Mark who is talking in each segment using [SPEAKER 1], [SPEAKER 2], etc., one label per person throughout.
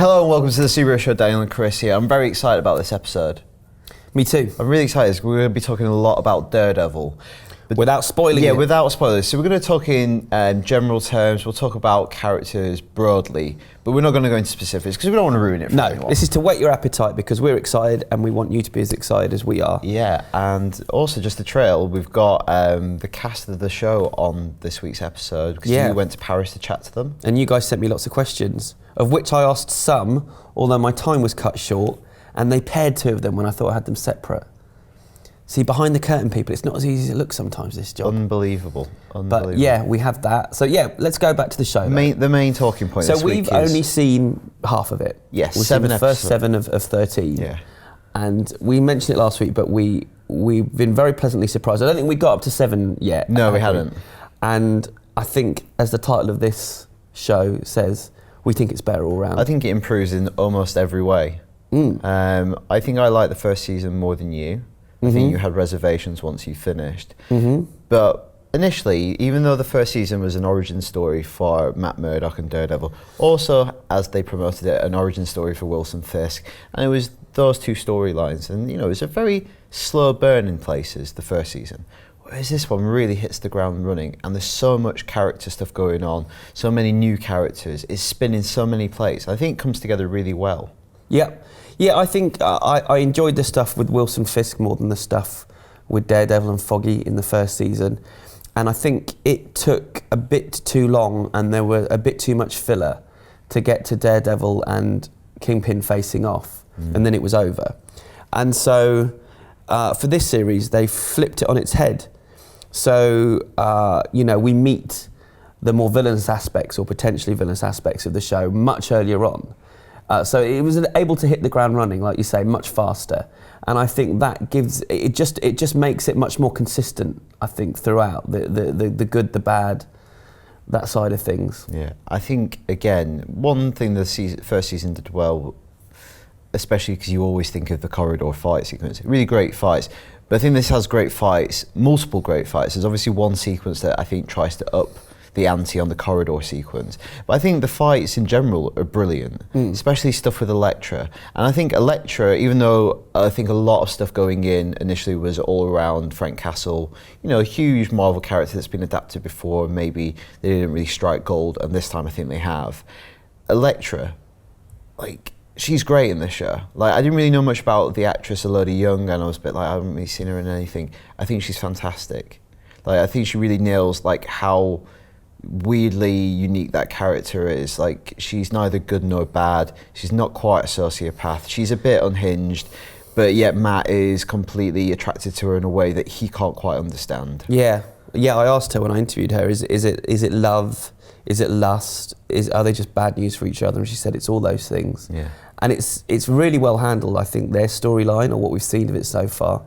[SPEAKER 1] Hello and welcome to the Superhero Show. Daniel and Chris here. I'm very excited about this episode.
[SPEAKER 2] Me too.
[SPEAKER 1] I'm really excited because we're going to be talking a lot about Daredevil.
[SPEAKER 2] Without spoiling it.
[SPEAKER 1] Yeah, without spoilers. So we're going to talk in general terms. We'll talk about characters broadly, but we're not going to go into specifics because we don't want to ruin it for anyone.
[SPEAKER 2] This is to whet your appetite because we're excited and we want you to be as excited as we are.
[SPEAKER 1] Yeah, and also just the trail. We've got the cast of the show on this week's episode because we went to Paris to chat to them.
[SPEAKER 2] And you guys sent me lots of questions, of which I asked some, although my time was cut short, and they paired two of them when I thought I had them separate. See, behind the curtain, people, it's not as easy as it looks sometimes, this job.
[SPEAKER 1] Unbelievable.
[SPEAKER 2] But yeah, we have that. So yeah, let's go back to the show.
[SPEAKER 1] The main talking point this week is...
[SPEAKER 2] So we've only seen half of it.
[SPEAKER 1] Yes,
[SPEAKER 2] we've seen the first 7 of 13.
[SPEAKER 1] Yeah.
[SPEAKER 2] And we mentioned it last week, but we've been very pleasantly surprised. I don't think we got up to 7 yet.
[SPEAKER 1] No, we hadn't.
[SPEAKER 2] And I think, as the title of this show says, we think it's better all round.
[SPEAKER 1] I think it improves in almost every way. I think I like the first season more than you. I think you had reservations once you finished. But initially, even though the first season was an origin story for Matt Murdock and Daredevil, also, as they promoted it, an origin story for Wilson Fisk, and it was those two storylines, and it was a very slow burn in places, the first season. Whereas this one really hits the ground running, and there's so much character stuff going on, so many new characters, it's spinning so many plates. I think it comes together really well.
[SPEAKER 2] Yeah, I think I enjoyed the stuff with Wilson Fisk more than the stuff with Daredevil and Foggy in the first season. And I think it took a bit too long and there were a bit too much filler to get to Daredevil and Kingpin facing off. And then it was over. And so for this series, they flipped it on its head. So, we meet the more villainous aspects or potentially villainous aspects of the show much earlier on. So it was able to hit the ground running, like you say, much faster. And I think that gives, it just makes it much more consistent, I think, throughout, the good, the bad, that side of things.
[SPEAKER 1] Yeah, I think, again, one thing the first season did well, especially because you always think of the corridor fight sequence, really great fights. But I think this has great fights, multiple great fights. There's obviously one sequence that I think tries to up the ante on the corridor sequence. But I think the fights in general are brilliant, especially stuff with Elektra. And I think Elektra, even though I think a lot of stuff going in initially was all around Frank Castle, a huge Marvel character that's been adapted before, maybe they didn't really strike gold, and this time I think they have. Elektra, she's great in this show. I didn't really know much about the actress Elodie Young, and I was a bit I haven't really seen her in anything. I think she's fantastic. I think she really nails how weirdly unique that character is. She's neither good nor bad. She's not quite a sociopath. She's a bit unhinged, but yet Matt is completely attracted to her in a way that he can't quite understand.
[SPEAKER 2] Yeah. I asked her when I interviewed her, is it love? Is it lust? Are they just bad news for each other? And she said it's all those things.
[SPEAKER 1] Yeah.
[SPEAKER 2] And it's really well handled. I think their storyline, or what we've seen of it so far,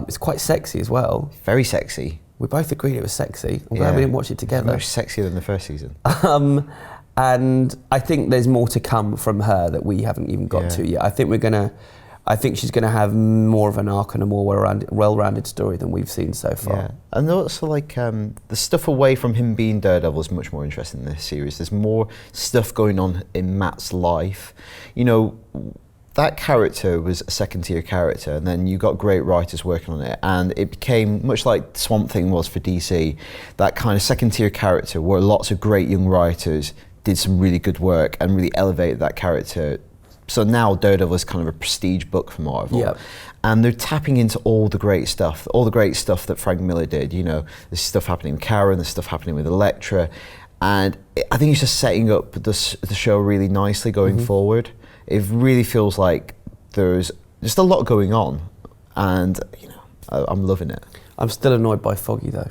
[SPEAKER 2] it's quite sexy as well.
[SPEAKER 1] Very sexy.
[SPEAKER 2] We both agreed it was sexy. I'm glad we didn't watch it together.
[SPEAKER 1] Much sexier than the first season.
[SPEAKER 2] And I think there's more to come from her that we haven't even got to yet. I think she's gonna have more of an arc and a more well-rounded story than we've seen so far.
[SPEAKER 1] Yeah, and also the stuff away from him being Daredevil is much more interesting in this series. There's more stuff going on in Matt's life. That character was a second-tier character, and then you got great writers working on it, and it became much like Swamp Thing was for DC, that kind of second-tier character where lots of great young writers did some really good work and really elevated that character. So now Daredevil is kind of a prestige book for Marvel, and they're tapping into all the great stuff that Frank Miller did. There's stuff happening with Karen, there's stuff happening with Elektra, and I think it's just setting up the show really nicely going forward. It really feels like there's just a lot going on, and I'm loving it.
[SPEAKER 2] I'm still annoyed by Foggy though,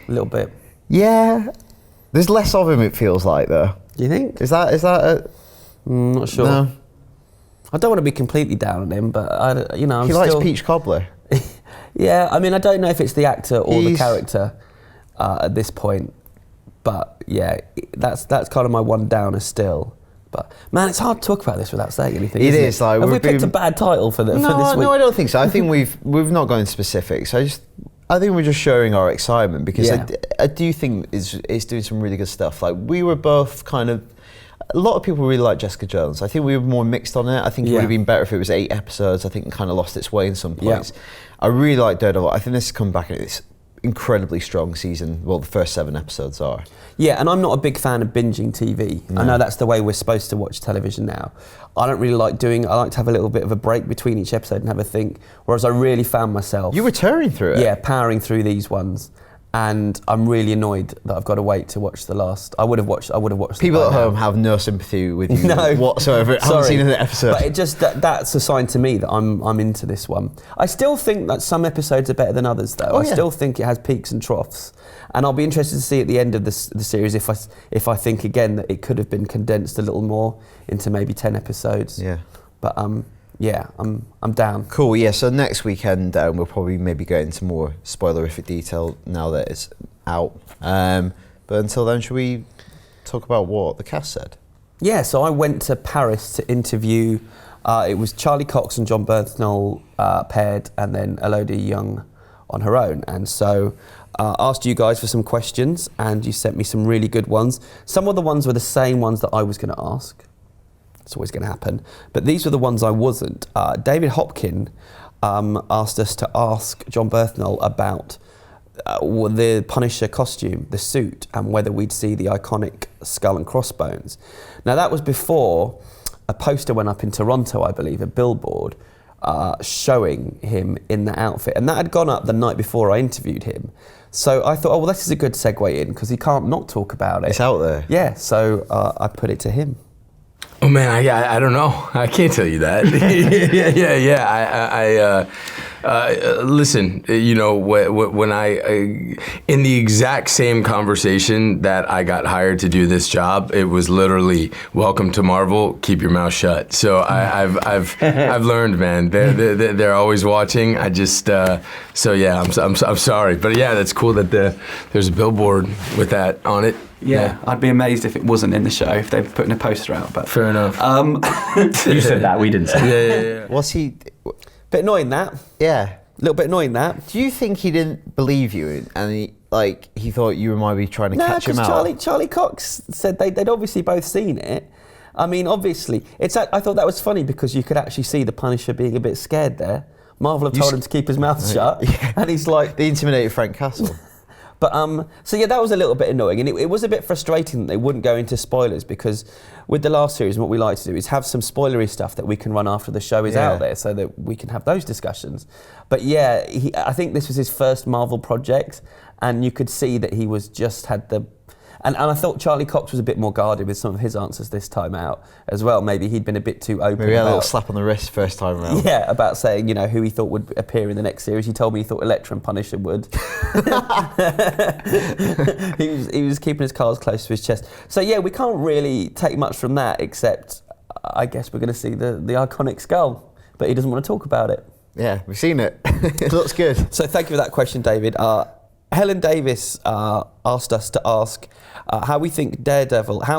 [SPEAKER 2] a little bit.
[SPEAKER 1] Yeah, there's less of him. It feels like though.
[SPEAKER 2] Do you think?
[SPEAKER 1] Is that?
[SPEAKER 2] Not sure.
[SPEAKER 1] No.
[SPEAKER 2] I don't want to be completely down on him, but I'm
[SPEAKER 1] he likes peach cobbler.
[SPEAKER 2] Yeah, I mean, I don't know if it's the actor or the character at this point, but yeah, that's kind of my one downer still. But man, it's hard to talk about this without saying anything.
[SPEAKER 1] It is.
[SPEAKER 2] Have we picked a bad title for this week?
[SPEAKER 1] No, I don't think so. I think we've not gone into specifics. I think we're just showing our excitement because I do think it's doing some really good stuff. We were both kind of A lot of people really like Jessica Jones. I think we were more mixed on it. I think it would have been better if it was 8 episodes. I think it kind of lost its way in some points. I really like Daredevil. I think this has come back and it's incredibly strong season. Well, the first 7 episodes are.
[SPEAKER 2] Yeah, and I'm not a big fan of binging TV. No. I know that's the way we're supposed to watch television now. I don't really like doing it. I like to have a little bit of a break between each episode and have a think. Whereas I really found myself...
[SPEAKER 1] You were tearing through it.
[SPEAKER 2] Yeah, powering through these ones. And I'm really annoyed that I've got to wait to watch the last. I would have watched.
[SPEAKER 1] People at home have no sympathy with you whatsoever. I haven't seen an episode.
[SPEAKER 2] But it just that's a sign to me that I'm into this one. I still think that some episodes are better than others, though. I still think it has peaks and troughs, and I'll be interested to see at the end of the series if I think again that it could have been condensed a little more into maybe 10 episodes.
[SPEAKER 1] Yeah.
[SPEAKER 2] But yeah, I'm down.
[SPEAKER 1] Cool, yeah, so next weekend we'll probably maybe get into more spoilerific detail now that it's out. But until then, should we talk about what the cast said? Yeah,
[SPEAKER 2] so I went to Paris to interview, it was Charlie Cox and John Bernthal paired, and then Elodie Young on her own. And so asked you guys for some questions, and you sent me some really good ones. Some of the ones were the same ones that I was going to ask. It's always going to happen. But these were the ones I wasn't. David Hopkin asked us to ask John Bernthal about the Punisher costume, the suit, and whether we'd see the iconic skull and crossbones. Now, that was before a poster went up in Toronto, I believe, a billboard, showing him in that outfit. And that had gone up the night before I interviewed him. So I thought, oh, well, this is a good segue in, because he can't not talk about it.
[SPEAKER 1] It's out there.
[SPEAKER 2] Yeah, so I put it to him.
[SPEAKER 3] Oh man, I don't know. I can't tell you that. Listen, you know, when in the exact same conversation that I got hired to do this job, it was literally, welcome to Marvel, keep your mouth shut. So I've learned, man. They're always watching. I just so yeah, I'm sorry, but yeah, that's cool that there's a billboard with that on it.
[SPEAKER 4] Yeah, I'd be amazed if it wasn't in the show, if they were putting a poster out. But
[SPEAKER 3] fair enough.
[SPEAKER 4] You said that, we didn't say.
[SPEAKER 3] Yeah.
[SPEAKER 1] Was he?
[SPEAKER 2] Bit annoying that.
[SPEAKER 1] Yeah.
[SPEAKER 2] A little bit annoying that.
[SPEAKER 1] Do you think he didn't believe you, and he thought you might be trying to catch him out?
[SPEAKER 2] No, because Charlie Cox said they'd obviously both seen it. I mean, obviously, I thought that was funny because you could actually see the Punisher being a bit scared there. Marvel have told him to keep his mouth shut, and he's like...
[SPEAKER 1] They intimidated Frank Castle.
[SPEAKER 2] But so yeah, that was a little bit annoying, and it was a bit frustrating that they wouldn't go into spoilers, because with the last series, what we like to do is have some spoilery stuff that we can run after the show is out there, so that we can have those discussions. But yeah, I think this was his first Marvel project, and you could see that he was just had the... And I thought Charlie Cox was a bit more guarded with some of his answers this time out as well. Maybe he'd been a bit too open.
[SPEAKER 1] Maybe a little slap on the wrist first time around.
[SPEAKER 2] Yeah, about saying, you know, who he thought would appear in the next series. He told me he thought Elektra and Punisher would. he was keeping his cards close to his chest. So yeah, we can't really take much from that, except I guess we're going to see the iconic skull, but he doesn't want to talk about it.
[SPEAKER 1] Yeah, we've seen it. It looks good.
[SPEAKER 2] So thank you for that question, David. Helen Davis asked us to ask how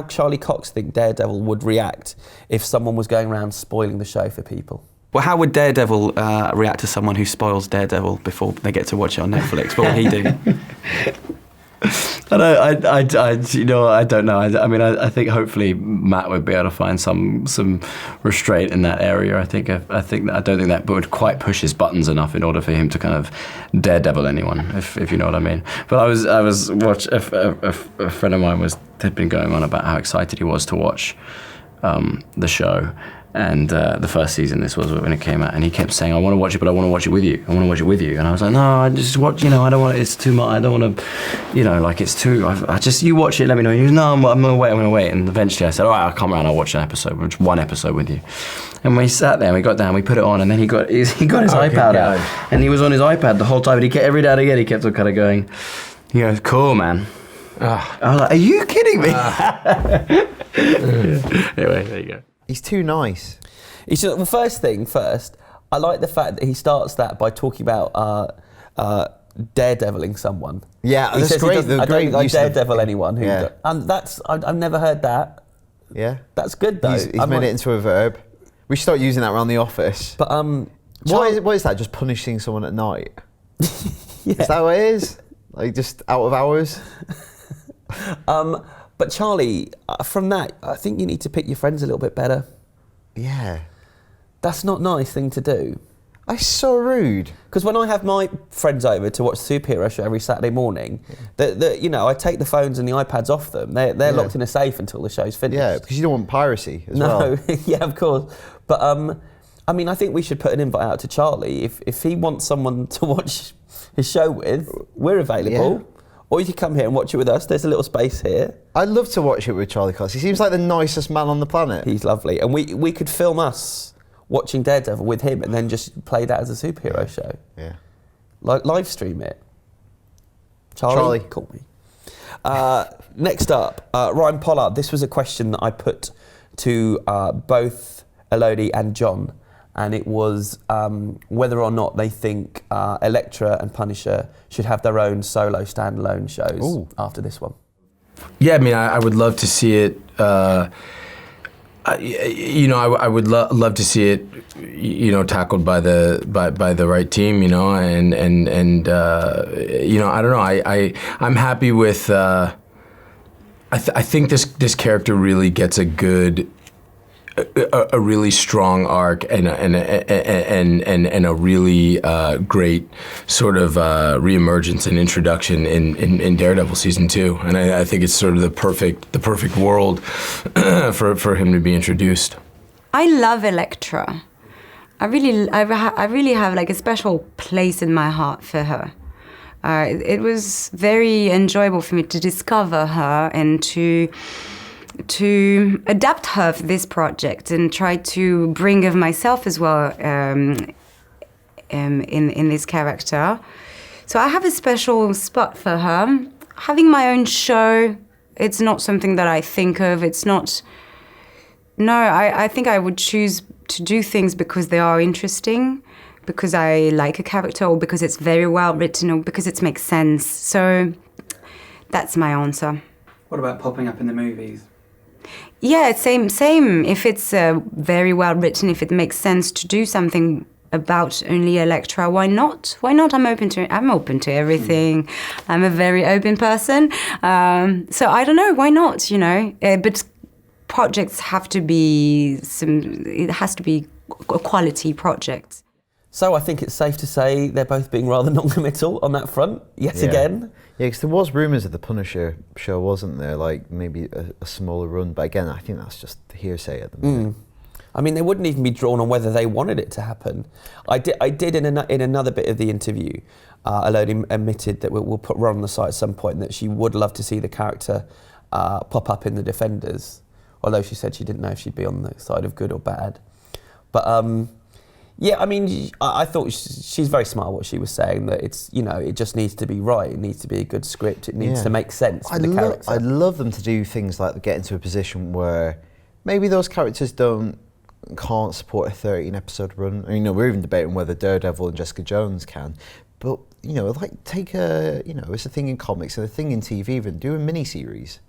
[SPEAKER 2] Charlie Cox think Daredevil would react if someone was going around spoiling the show for people.
[SPEAKER 4] Well, how would Daredevil react to someone who spoils Daredevil before they get to watch it on Netflix? What would he do?
[SPEAKER 5] I don't know. I mean, I think hopefully Matt would be able to find some restraint in that area. I don't think that would quite push his buttons enough in order for him to kind of Daredevil anyone, if you know what I mean. But I was watch a friend of mine had been going on about how excited he was to watch the show. And the first season, this was when it came out, and he kept saying, I want to watch it, but I want to watch it with you. I want to watch it with you. And I was like, no, I just watch, I don't want it, it's too much, I don't want to, it's too, you watch it, let me know. He goes, no, I'm going to wait. And eventually I said, all right, I'll come around, I'll watch one episode with you. And we sat there, and we got down, we put it on, and then he got his iPad out. And he was on his iPad the whole time, and every now and again, he kept on kind of going, he goes, cool, man. I was like, are you kidding me? Anyway, there you go.
[SPEAKER 1] He's too nice.
[SPEAKER 2] Well, first, I like the fact that he starts that by talking about daredeviling someone.
[SPEAKER 1] Yeah, that's great.
[SPEAKER 2] I don't think I daredevil anyone. And I've never heard that.
[SPEAKER 1] Yeah.
[SPEAKER 2] That's good, though.
[SPEAKER 1] He's made it into a verb. We should start using that around the office.
[SPEAKER 2] But
[SPEAKER 1] what is that? Just punishing someone at night? Is that what it is? Like just out of hours?
[SPEAKER 2] But Charlie, from that, I think you need to pick your friends a little bit better.
[SPEAKER 1] Yeah.
[SPEAKER 2] That's not a nice thing to do.
[SPEAKER 1] That's so rude.
[SPEAKER 2] Because when I have my friends over to watch the superhero show every Saturday morning, I take the phones and the iPads off them. They're locked in a safe until the show's finished.
[SPEAKER 1] Yeah, because you don't want piracy as well.
[SPEAKER 2] No, yeah, of course. But I mean, I think we should put an invite out to Charlie. If he wants someone to watch his show with, we're available. Yeah. Or you can come here and watch it with us. There's a little space here.
[SPEAKER 1] I'd love to watch it with Charlie Cox. He seems like the nicest man on the planet.
[SPEAKER 2] He's lovely. And we could film us watching Daredevil with him and then just play that as a superhero show.
[SPEAKER 1] Yeah.
[SPEAKER 2] Like live stream it. Charlie. Call me. Next up, Ryan Pollard. This was a question that I put to both Elodie and John, and it was whether or not they think Elektra and Punisher should have their own solo standalone shows after this one.
[SPEAKER 3] Yeah, I mean, I would love to see it. I would love to see it, tackled by the right team, and I don't know. I'm happy with. I think this character really gets a really strong arc and a really great sort of reemergence and introduction in Daredevil season 2, and I think it's sort of the perfect world for him to be introduced.
[SPEAKER 6] I love Elektra. I really have like a special place in my heart for her. It was very enjoyable for me to discover her and to adapt her for this project and try to bring of myself as well in this character. So I have a special spot for her. Having my own show, it's not something that I think of. It's not... No, I think I would choose to do things because they are interesting, because I like a character, or because it's very well written, or because it makes sense. So that's my answer.
[SPEAKER 4] What about popping up in the movies?
[SPEAKER 6] Yeah, same. If it's very well written, if it makes sense to do something about only Elektra, why not? Why not? I'm open to everything. I'm a very open person. So I don't know. Why not? But projects have to be it has to be a quality project.
[SPEAKER 2] So I think it's safe to say they're both being rather non-committal on that front yet again. Yeah,
[SPEAKER 1] because there was rumours of the Punisher show, wasn't there? Like maybe a smaller run, but again, I think that's just hearsay at the moment.
[SPEAKER 2] I mean, they wouldn't even be drawn on whether they wanted it to happen. I did in another bit of the interview, Elodie admitted that we'll put her on the site at some point, and that she would love to see the character pop up in the Defenders, although she said she didn't know if she'd be on the side of good or bad. But yeah, I mean, I thought she's very smart what she was saying, that it's, it just needs to be right, it needs to be a good script, it needs to make sense for the character.
[SPEAKER 1] I'd love them to do things like get into a position where maybe those characters can't support a 13-episode run. We're even debating whether Daredevil and Jessica Jones can, but take it's a thing in comics and a thing in TV. Even do a mini-series,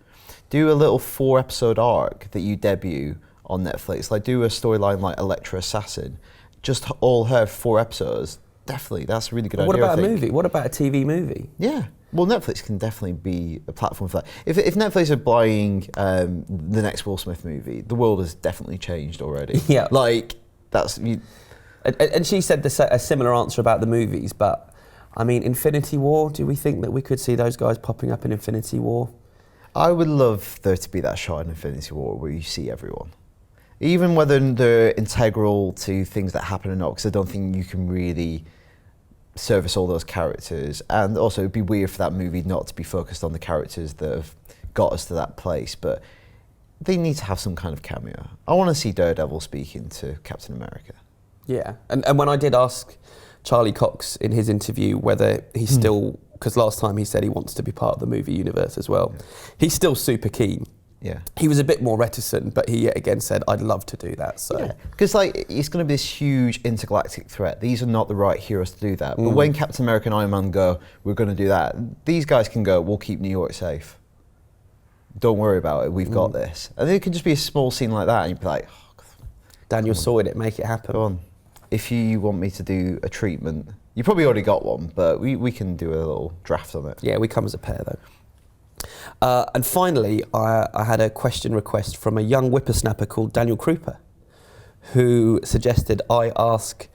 [SPEAKER 1] do a little 4-episode arc that you debut on Netflix. Like do a storyline like Elektra Assassin. Just all her 4 episones, definitely, that's a really good idea.
[SPEAKER 2] What about a movie? What about a TV movie?
[SPEAKER 1] Yeah, well, Netflix can definitely be a platform for that. If Netflix are buying the next Will Smith movie, the world has definitely changed already.
[SPEAKER 2] Yeah.
[SPEAKER 1] That's...
[SPEAKER 2] And she said a similar answer about the movies, but, I mean, Infinity War, do we think that we could see those guys popping up in Infinity War?
[SPEAKER 1] I would love there to be that shot in Infinity War where you see everyone. Even whether they're integral to things that happen or not, because I don't think you can really service all those characters. And also, it'd be weird for that movie not to be focused on the characters that have got us to that place. But they need to have some kind of cameo. I want to see Daredevil speaking to Captain America.
[SPEAKER 2] Yeah, and when I did ask Charlie Cox in his interview whether he's still, because last time he said he wants to be part of the movie universe as well, he's still super keen.
[SPEAKER 1] Yeah,
[SPEAKER 2] he was a bit more reticent, but he yet again said, "I'd love to do that." So,
[SPEAKER 1] because it's going to be this huge intergalactic threat. These are not the right heroes to do that. But when Captain America and Iron Man go, "We're going to do that," these guys can go, "We'll keep New York safe. Don't worry about it. We've got this." And it could just be a small scene like that, and you'd be like, "Oh,
[SPEAKER 2] Daniel sorted it. Make it happen."
[SPEAKER 1] Go on. If you want me to do a treatment, you probably already got one, but we can do a little draft on it.
[SPEAKER 2] Yeah, we come as a pair though. And finally, I had a question request from a young whippersnapper called Daniel Krupa, who suggested I ask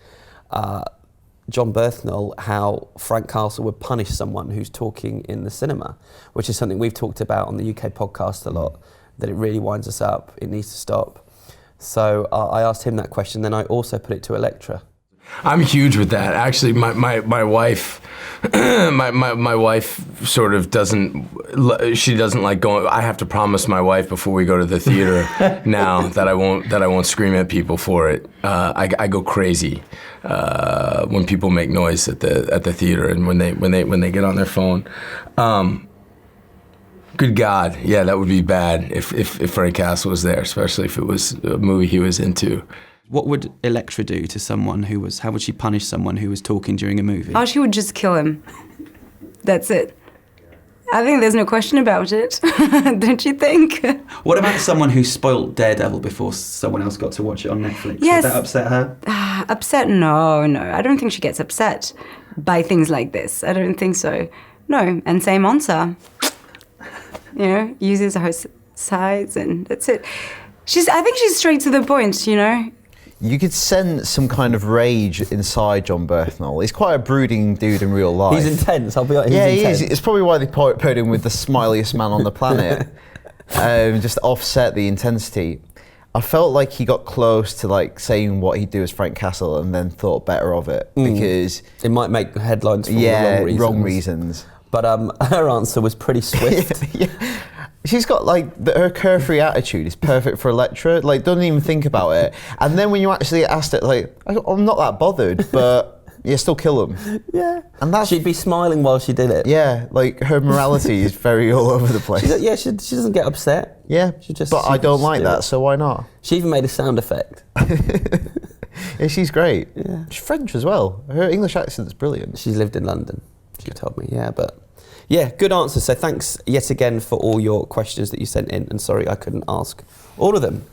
[SPEAKER 2] John Berthnell how Frank Castle would punish someone who's talking in the cinema, which is something we've talked about on the UK podcast a lot, that it really winds us up, it needs to stop. So I asked him that question, then I also put it to Electra.
[SPEAKER 3] I'm huge with that. Actually, my wife, my wife sort of she doesn't like going. I have to promise my wife before we go to the theater now that I won't scream at people for it. I go crazy when people make noise at the theater and when they get on their phone. Good God, yeah, that would be bad if Frank Castle was there, especially if it was a movie he was into.
[SPEAKER 4] What would Electra do to someone how would she punish someone who was talking during a movie?
[SPEAKER 6] Oh, she would just kill him. That's it. I think there's no question about it. Don't you think?
[SPEAKER 4] What about someone who spoilt Daredevil before someone else got to watch it on Netflix?
[SPEAKER 6] Yes.
[SPEAKER 4] Would that upset her?
[SPEAKER 6] Upset? No. I don't think she gets upset by things like this. I don't think so. No. And same answer. You know, uses her sides and that's it. I think she's straight to the point, you know.
[SPEAKER 1] You could sense some kind of rage inside John Berthnell. He's quite a brooding dude in real life.
[SPEAKER 2] He's intense, I'll be honest.
[SPEAKER 1] Yeah, he is. It's probably why they paired him with the smiliest man on the planet. Just to offset the intensity. I felt like he got close to like saying what he'd do as Frank Castle and then thought better of it because
[SPEAKER 2] it might make headlines for the
[SPEAKER 1] wrong reasons.
[SPEAKER 2] But her answer was pretty swift.
[SPEAKER 1] Yeah. She's got like her carefree attitude is perfect for Electra. Like, doesn't even think about it. And then when you actually asked it, like, I'm not that bothered, but yeah, still kill him.
[SPEAKER 2] Yeah.
[SPEAKER 1] And
[SPEAKER 2] she'd be smiling while she did it.
[SPEAKER 1] Yeah, like her morality is very all over the place.
[SPEAKER 2] She doesn't get upset.
[SPEAKER 1] Yeah, but I don't like that, so why not?
[SPEAKER 2] She even made a sound effect.
[SPEAKER 1] Yeah, she's great.
[SPEAKER 2] Yeah.
[SPEAKER 1] She's French as well. Her English accent's brilliant.
[SPEAKER 2] She's lived in London, she told me, yeah, but... Yeah, good answer. So thanks yet again for all your questions that you sent in. And sorry I couldn't ask all of them.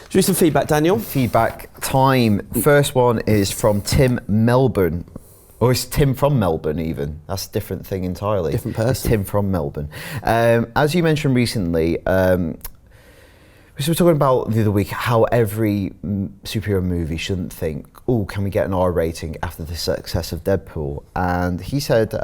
[SPEAKER 2] Should we do some feedback, Daniel?
[SPEAKER 1] Feedback time. First one is from Tim Melbourne. Or it's Tim from Melbourne even. That's a different thing entirely.
[SPEAKER 2] Different person.
[SPEAKER 1] It's Tim from Melbourne. As you mentioned recently, we were talking about the other week how every superhero movie shouldn't think, oh, can we get an R rating after the success of Deadpool? And he said...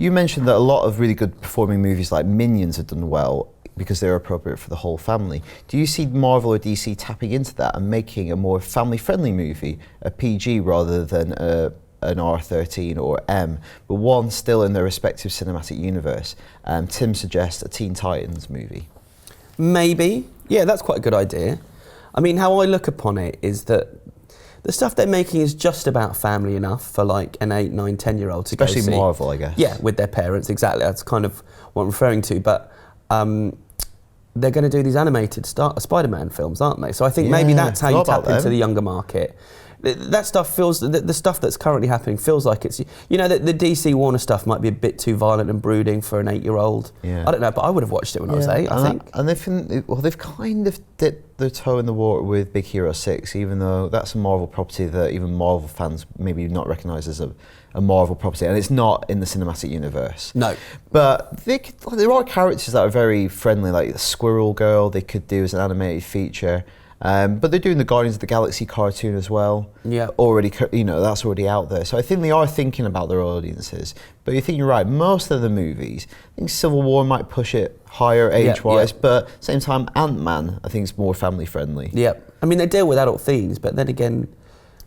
[SPEAKER 1] you mentioned that a lot of really good performing movies like Minions have done well because they're appropriate for the whole family. Do you see Marvel or DC tapping into that and making a more family-friendly movie, a PG rather than an R13 or M, but one still in their respective cinematic universe? Tim suggests a Teen Titans movie.
[SPEAKER 2] Maybe. Yeah, that's quite a good idea. I mean, how I look upon it is that the stuff they're making is just about family enough for like an 8, 9, 10-year-old to
[SPEAKER 1] Especially
[SPEAKER 2] go see.
[SPEAKER 1] Marvel, I guess.
[SPEAKER 2] Yeah, with their parents, exactly. That's kind of what I'm referring to. But they're going to do these animated Spider-Man films, aren't they? So I think maybe that's how you tap into the younger market. That stuff feels, the stuff that's currently happening feels like it's, you know, the DC Warner stuff might be a bit too violent and brooding for an 8-year-old.
[SPEAKER 1] Yeah.
[SPEAKER 2] I don't know, but I would have watched it when I was 8, I think.
[SPEAKER 1] And they've kind of dipped their toe in the water with Big Hero 6, even though that's a Marvel property that even Marvel fans maybe not recognise as a Marvel property, and it's not in the cinematic universe.
[SPEAKER 2] No.
[SPEAKER 1] But there are characters that are very friendly, like the Squirrel Girl they could do as an animated feature. But they're doing the Guardians of the Galaxy cartoon as well. Yeah. Already, that's already out there. So I think they are thinking about their audiences. But you think you're right. Most of the movies, I think Civil War might push it higher age-wise, but at the same time, Ant-Man, I think is more family-friendly.
[SPEAKER 2] Yeah. I mean, they deal with adult themes, but then again,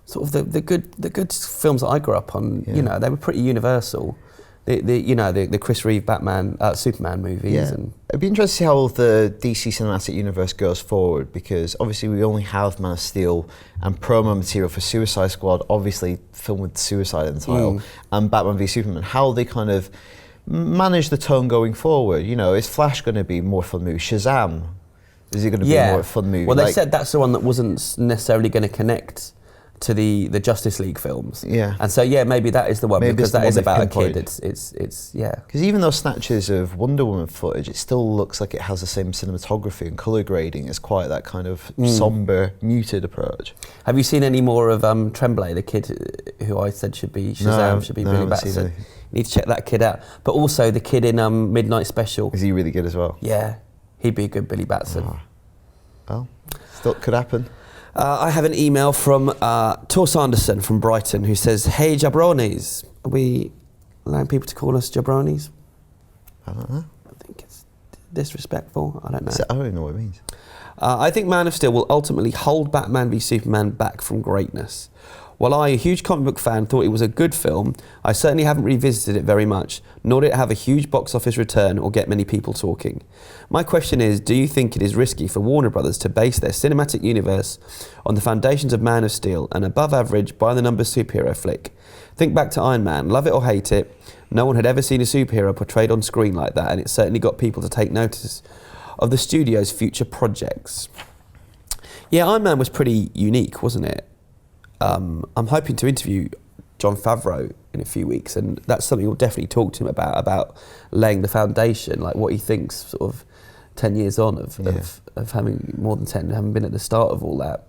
[SPEAKER 2] sort of the good films that I grew up on, you know, they were pretty universal. The Chris Reeve Batman, Superman movies.
[SPEAKER 1] Yeah.
[SPEAKER 2] And
[SPEAKER 1] it'd be interesting to see how the DC cinematic universe goes forward, because obviously we only have Man of Steel and promo material for Suicide Squad, obviously filmed with suicide in the title, and Batman v Superman. How they kind of manage the tone going forward. You know, is Flash going to be more fun movie? Shazam, is it going to be a more fun movie?
[SPEAKER 2] Well, they said that's the one that wasn't necessarily going to connect to the Justice League films.
[SPEAKER 1] Yeah.
[SPEAKER 2] And so maybe that is the one,
[SPEAKER 1] Maybe
[SPEAKER 2] because
[SPEAKER 1] it's the
[SPEAKER 2] that
[SPEAKER 1] one
[SPEAKER 2] is
[SPEAKER 1] they've
[SPEAKER 2] about a
[SPEAKER 1] pinpointed.
[SPEAKER 2] kid. It's yeah.
[SPEAKER 1] Because even those snatches of Wonder Woman footage, it still looks like it has the same cinematography and colour grading. It's quite that kind of somber, muted approach.
[SPEAKER 2] Have you seen any more of Tremblay, the kid who I said should be Shazam, should be
[SPEAKER 1] no, I
[SPEAKER 2] Billy
[SPEAKER 1] haven't seen
[SPEAKER 2] Batson?
[SPEAKER 1] anything.
[SPEAKER 2] You need to check that kid out. But also the kid in Midnight Special.
[SPEAKER 1] Is he really good as well?
[SPEAKER 2] Yeah, he'd be a good Billy Batson.
[SPEAKER 1] Oh. Well, still could happen.
[SPEAKER 2] I have an email from Tor Sanderson from Brighton, who says, "Hey jabronis, are we allowing people to call us jabronis?
[SPEAKER 1] I don't know.
[SPEAKER 2] I think it's disrespectful. I don't know.
[SPEAKER 1] I don't even know what it means.
[SPEAKER 2] I think Man of Steel will ultimately hold Batman v Superman back from greatness. While I, a huge comic book fan, thought it was a good film, I certainly haven't revisited it very much, nor did it have a huge box office return or get many people talking. My question is, do you think it is risky for Warner Brothers to base their cinematic universe on the foundations of Man of Steel, an above-average, by-the-numbers superhero flick? Think back to Iron Man, love it or hate it, no one had ever seen a superhero portrayed on screen like that, and it certainly got people to take notice of the studio's future projects." Yeah, Iron Man was pretty unique, wasn't it? I'm hoping to interview Jon Favreau in a few weeks, and that's something we'll definitely talk to him about laying the foundation, like what he thinks sort of 10 years on of having more than 10, having been at the start of all that.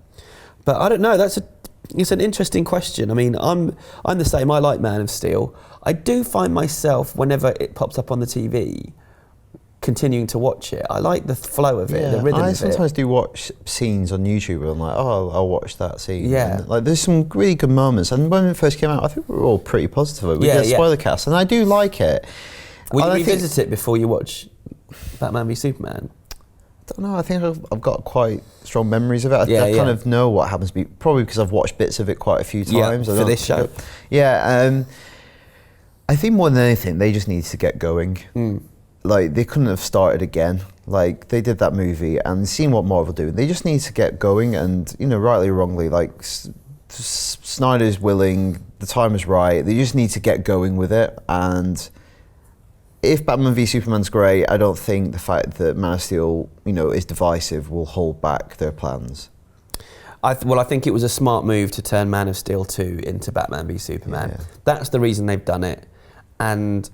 [SPEAKER 2] But I don't know, it's an interesting question. I mean, I'm the same, I like Man of Steel. I do find myself, whenever it pops up on the TV, continuing to watch it. I like the flow of it, the rhythm of it.
[SPEAKER 1] I sometimes do watch scenes on YouTube where I'm like, oh, I'll watch that scene.
[SPEAKER 2] Yeah.
[SPEAKER 1] And, like, there's some really good moments. And when it first came out, I think we were all pretty positive. We did a spoiler cast, and I do like it.
[SPEAKER 2] Will you revisit it before you watch Batman v Superman?
[SPEAKER 1] I don't know, I think I've got quite strong memories of it. I kind of know what happens, probably because I've watched bits of it quite a few times.
[SPEAKER 2] For this show.
[SPEAKER 1] Yeah, I think more than anything, they just need to get going. Like, they couldn't have started again. Like, they did that movie and seen what Marvel do. They just need to get going, and, you know, rightly or wrongly, like, Snyder's willing, the time is right. They just need to get going with it. And if Batman v Superman's great, I don't think the fact that Man of Steel, you know, is divisive will hold back their plans.
[SPEAKER 2] I think it was a smart move to turn Man of Steel 2 into Batman v Superman.
[SPEAKER 1] Yeah.
[SPEAKER 2] That's the reason they've done it. And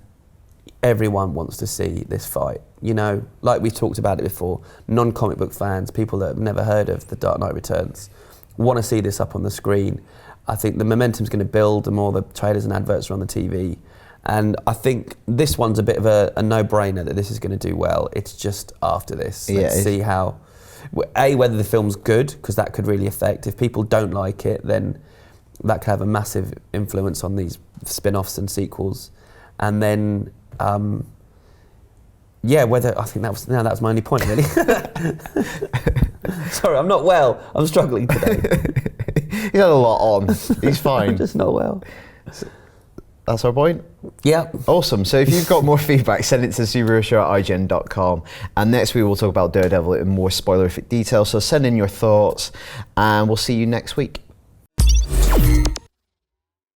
[SPEAKER 2] everyone wants to see this fight. You know, like we talked about it before, non-comic book fans, people that have never heard of The Dark Knight Returns, want to see this up on the screen. I think the momentum's going to build the more the trailers and adverts are on the TV. And I think this one's a bit of a no-brainer that this is going to do well. It's just after this. Let's see how... whether the film's good, because that could really affect. If people don't like it, then that could have a massive influence on these spin-offs and sequels. And then... whether I think that was my only point, really. Sorry, I'm not well. I'm struggling today.
[SPEAKER 1] He's had a lot on. He's fine.
[SPEAKER 2] I'm just not well.
[SPEAKER 1] That's our point?
[SPEAKER 2] Yeah.
[SPEAKER 1] Awesome. So if you've got more feedback, send it to superheroShow@ign.com. And next week we'll talk about Daredevil in more spoilerific detail. So send in your thoughts, and we'll see you next week.